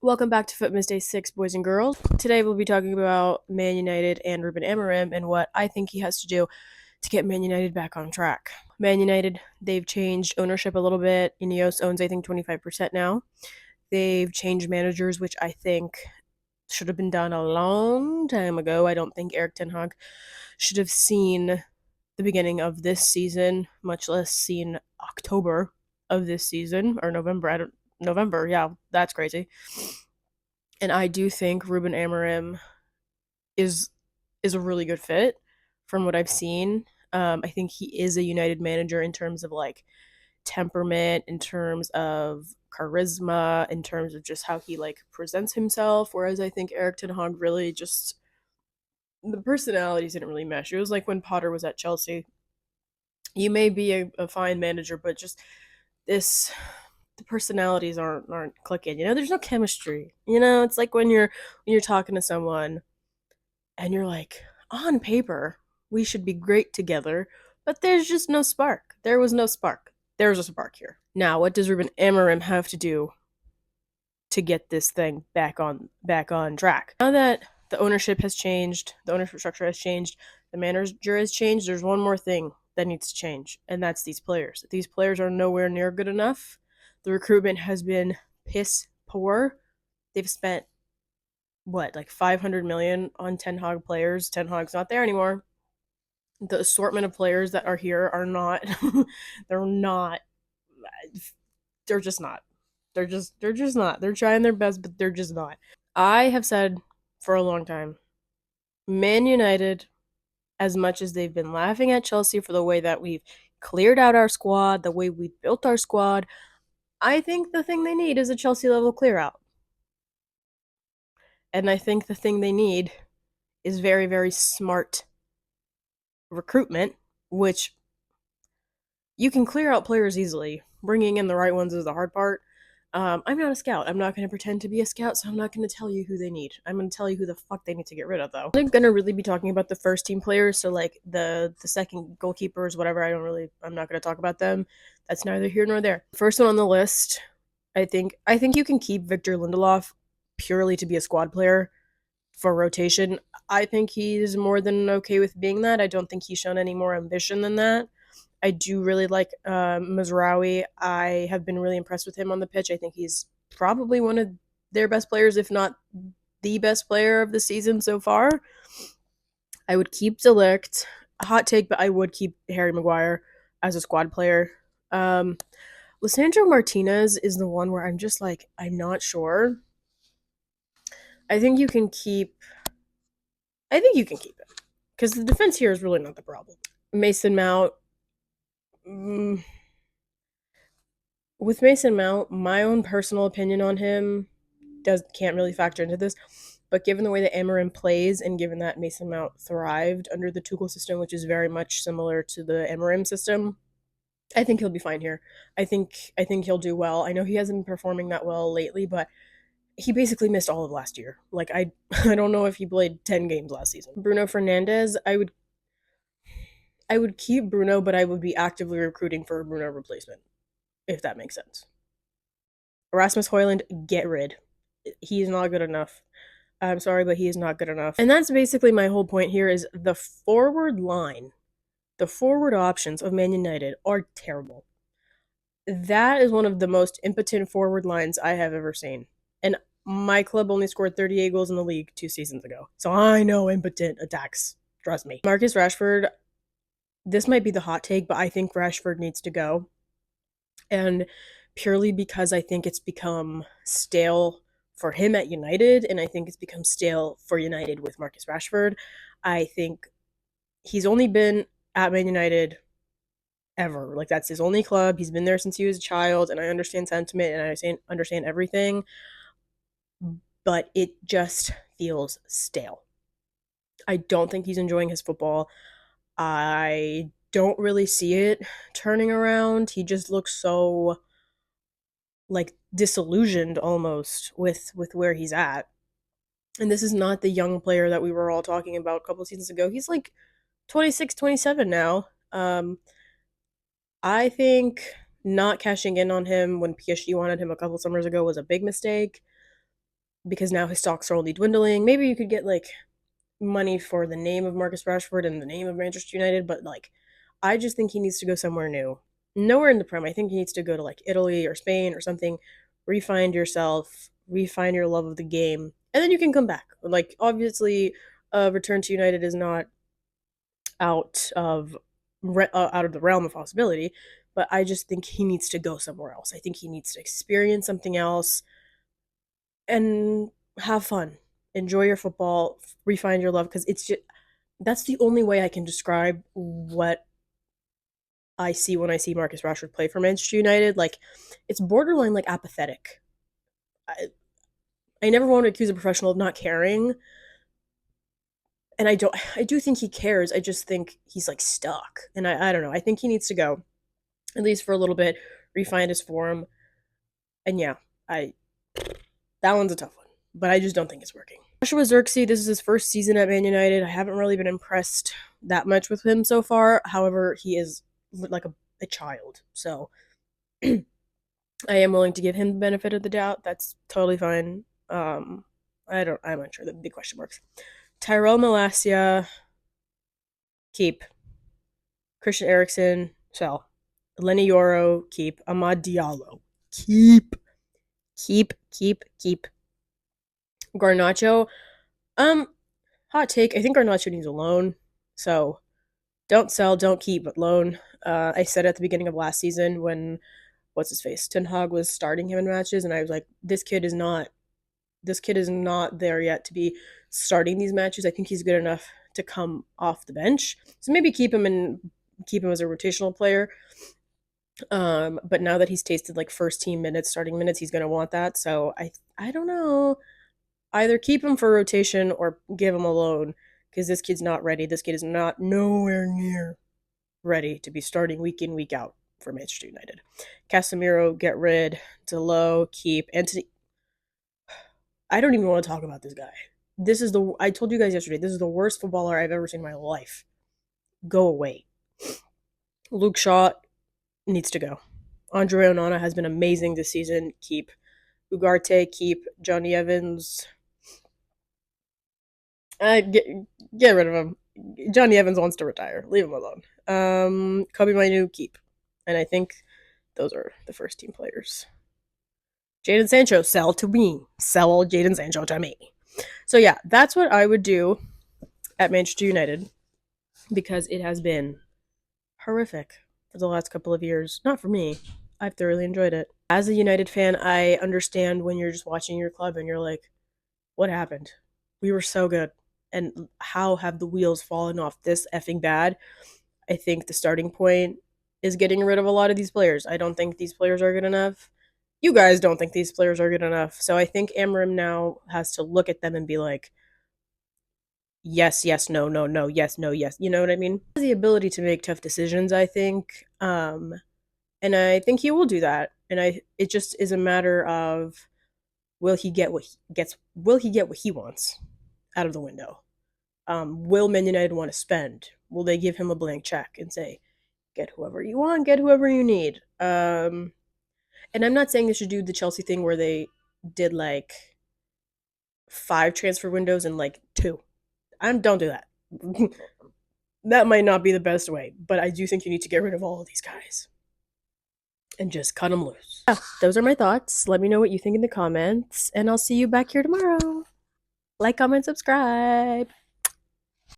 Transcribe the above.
Welcome back to FOOTMAS Day 6, boys and girls. Today we'll be talking about Man United and Ruben Amorim and what I think he has to do to get Man United back on track. Man United, they've changed ownership a little bit. Ineos owns, I think, 25% now. They've changed managers, which I think should have been done a long time ago. I don't think Erik ten Hag should have seen the beginning of this season, much less seen October of this season, or November, yeah, that's crazy. And I do think Ruben Amorim is a really good fit from what I've seen. I think he is a United manager in terms of like temperament, in terms of charisma, in terms of just how he like presents himself. Whereas I think Erik ten Hag really just the personalities didn't really mesh. It was like when Potter was at Chelsea. You may be a fine manager, but just this the personalities aren't clicking. There's no chemistry. It's like when you're talking to someone and you're like, on paper, we should be great together, but there's just no spark. There was no spark. There's a spark here. Now, what does Ruben Amorim have to do to get this thing back on track? Now that the ownership has changed, the ownership structure has changed, the manager has changed, there's one more thing that needs to change, and that's these players. These players are nowhere near good enough. The recruitment has been piss poor. They've spent like 500 million on Ten Hag players. Ten Hag's not there anymore. The assortment of players that are here are not they're not they're just not. They're just not. They're trying their best, but they're just not. I have said for a long time, Man United, as much as they've been laughing at Chelsea for the way that we've cleared out our squad, the way we built our squad, I think the thing they need is a Chelsea level clear out. And I think the thing they need is very, very smart recruitment, which you can clear out players easily. Bringing in the right ones is the hard part. I'm not a scout. I'm not going to pretend to be a scout, so I'm not going to tell you who they need. I'm going to tell you who the fuck they need to get rid of, though. I'm going to really be talking about the first team players, so like the second goalkeepers, whatever. I'm not going to talk about them. That's neither here nor there. First one on the list, I think you can keep Victor Lindelof purely to be a squad player for rotation. I think he's more than okay with being that. I don't think he's shown any more ambition than that. I do really like Mazraoui. I have been really impressed with him on the pitch. I think he's probably one of their best players, if not the best player of the season so far. I would keep Delict. A hot take, but I would keep Harry Maguire as a squad player. Lisandro Martinez is the one where I'm just like, I'm not sure. I think you can keep it because the defense here is really not the problem. Mason Mount. With Mason Mount, my own personal opinion on him can't really factor into this, but given the way that Amorim plays and given that Mason Mount thrived under the Tuchel system, which is very much similar to the Amorim system, I think he'll be fine here. I think he'll do well. I know he hasn't been performing that well lately, but he basically missed all of last year. Like I don't know if he played 10 games last season. Bruno Fernandes, I would keep Bruno, but I would be actively recruiting for a Bruno replacement, if that makes sense. Rasmus Højlund, get rid. He's not good enough. I'm sorry, but he is not good enough. And that's basically my whole point here is the forward line, the forward options of Man United are terrible. That is one of the most impotent forward lines I have ever seen. And my club only scored 38 goals in the league 2 seasons ago. So I know impotent attacks. Trust me. Marcus Rashford, this might be the hot take, but I think Rashford needs to go. And purely because I think it's become stale for him at United, and I think it's become stale for United with Marcus Rashford. I think he's only been at Man United ever. Like, that's his only club. He's been there since he was a child, and I understand sentiment, and I understand everything, but it just feels stale. I don't think he's enjoying his football. I don't really see it turning around. He just looks so like disillusioned almost with where he's at. And this is not the young player that we were all talking about a couple of seasons ago. He's like 26, 27 now. I think not cashing in on him when PSG wanted him a couple summers ago was a big mistake. because now his stocks are only dwindling. Maybe you could get like money for the name of Marcus Rashford and the name of Manchester United, but like I just think he needs to go somewhere new. Nowhere in the Prem. I think he needs to go to like Italy or Spain or something, refine yourself, refine your love of the game, and then you can come back. Like obviously, return to United is not out of out of the realm of possibility, but I just think he needs to go somewhere else. I think he needs to experience something else and have fun. Enjoy your football, refine your love because it's just that's the only way I can describe what I see when I see Marcus Rashford play for Manchester United. Like it's borderline like apathetic. I, I never want to accuse a professional of not caring, and I do think he cares. I just think he's like stuck. And I don't know. I think he needs to go at least for a little bit, refine his form. And yeah, I that one's a tough one, but I just don't think it's working. Joshua Zirkzee, this is his first season at Man United. I haven't really been impressed that much with him so far. However, he is like a child. So I am willing to give him the benefit of the doubt. That's totally fine. I'm unsure. The big question marks. Tyrell Malacia, keep. Christian Eriksen, sell. Lenny Yoro, keep. Amad Diallo, keep. Keep. Garnacho, hot take. I think Garnacho needs a loan. So don't sell, don't keep, but loan. I said at the beginning of last season when what's his face Ten Hag was starting him in matches, and I was like, this kid is not there yet to be starting these matches. I think he's good enough to come off the bench. So maybe keep him as a rotational player. But now that he's tasted like first team minutes, starting minutes, he's gonna want that. So I don't know. Either keep him for rotation or give him a loan because this kid's not ready. This kid is not nowhere near ready to be starting week in, week out for Manchester United. Casemiro, get rid. Delo, keep. Anthony. I don't even want to talk about this guy. I told you guys yesterday, this is the worst footballer I've ever seen in my life. Go away. Luke Shaw needs to go. Andre Onana has been amazing this season. Keep. Ugarte, keep. Johnny Evans. Get rid of him. Johnny Evans wants to retire. Leave him alone. Kobe Mainu, keep. And I think those are the first team players. Jadon Sancho, sell to me. Sell Jadon Sancho to me. So yeah, that's what I would do at Manchester United because it has been horrific for the last couple of years. Not for me. I've thoroughly enjoyed it. As a United fan, I understand when you're just watching your club and you're like, what happened? We were so good. And how have the wheels fallen off this effing bad? I think the starting point is getting rid of a lot of these players. I don't think these players are good enough. You guys don't think these players are good enough. So I think Amorim now has to look at them and be like, yes, no, yes, no, yes. You know what I mean? He has the ability to make tough decisions, I think. And I think he will do that. And it just is a matter of will he get what he wants out of the window? Will Man United want to spend? Will they give him a blank check and say, get whoever you want, get whoever you need? And I'm not saying they should do the Chelsea thing where they did like 5 transfer windows and like 2. Don't do that. That might not be the best way, but I do think you need to get rid of all of these guys and just cut them loose. Yeah, those are my thoughts. Let me know what you think in the comments, and I'll see you back here tomorrow. Like, comment, subscribe.